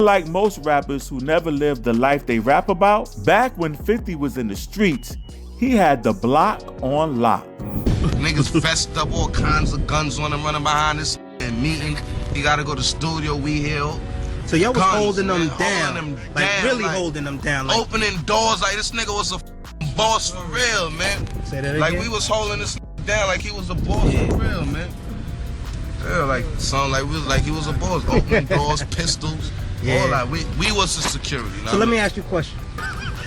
Like most rappers who never lived the life they rap about, back when 50 was in the streets, he had the block on lock. Niggas vest up, all kinds of guns on him, running behind us and meeting. He gotta go to studio, we here. So y'all was Guns, holding them man, down, holding them like down, really like, holding them down. Like, opening doors, like this nigga was a boss for real, man. Say that again? Like we was holding this down like he was a boss for real, man. Yeah, like something like he was a boss. Opening doors, pistols, all that. We was the security. So let me ask you a question.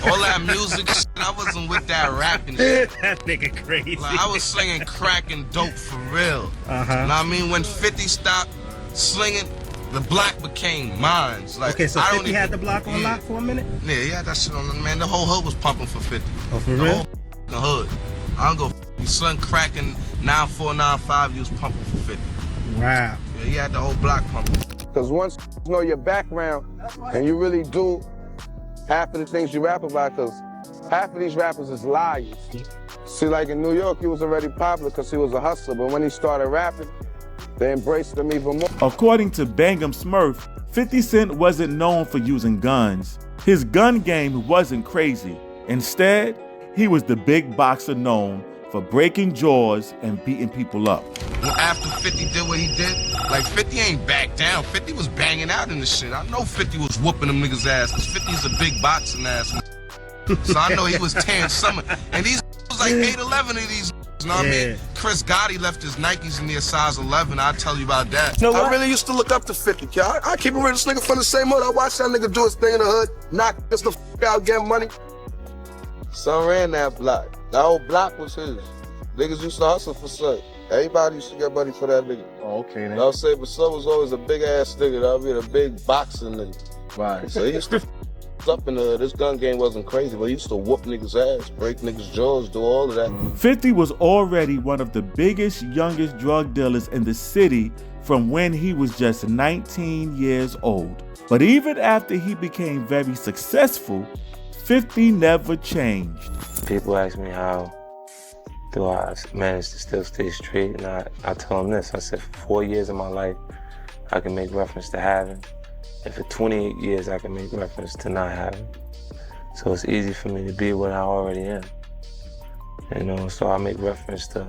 All that music shit, I wasn't with that rapping shit. That nigga crazy. Like, I was slinging crack and dope for real. Uh-huh. You know what I mean? When 50 stopped slinging, the block became mine. Like, Okay, so 50 had the block on lock for a minute? Yeah, he had that shit on, man. The whole hood was pumping for 50. Oh, for the real? The hood. I don't go you sling crack and 9495, you was pumping for 50. Wow. Yeah, he had the whole block pumping. Because once you know your background and you really do half of the things you rap about, because half of these rappers is liars. See, like in New York, he was already popular because he was a hustler, but when he started rapping, they embraced him even more. According to Bangum Smurf, 50 Cent wasn't known for using guns. His gun game wasn't crazy. Instead, he was the big boxer known for breaking jaws and beating people up. After 50 did what he did, like 50 ain't back down. 50 was banging out in the shit. I know 50 was whooping them niggas' ass, because 50's a big boxing ass. So I know he was tearing some. And these was like 8'11" of these, you know what I mean? Chris Gotti left his Nikes in there size 11. I'll tell you about that. You know I really used to look up to 50, I keep it real, this nigga from the same hood. I watched that nigga do his thing in the hood, knock just the out, get money. Son ran that block. That whole block was his. Niggas used to hustle for son. Everybody used to get money for that nigga. Oh, okay, then. You know what I'm saying? But son was always a big ass nigga, you know what I mean? A big boxing nigga. Right. So he used to up in the hood. This gun game wasn't crazy, but he used to whoop niggas' ass, break niggas' jaws, do all of that. 50 was already one of the biggest, youngest drug dealers in the city from when he was just 19 years old. But even after he became very successful, 50 never changed. People ask me how do I manage to still stay straight, and I tell them this. I said for 4 years of my life, I can make reference to having, and for 28 years, I can make reference to not having. So it's easy for me to be what I already am. You know, so I make reference to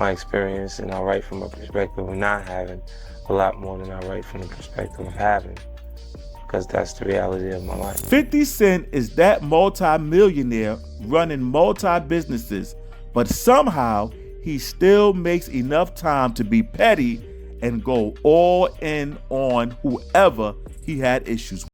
my experience, and I write from a perspective of not having a lot more than I write from the perspective of having, because that's the reality of my life. 50 Cent is that multi-millionaire running multi-businesses, but somehow he still makes enough time to be petty and go all in on whoever he had issues with.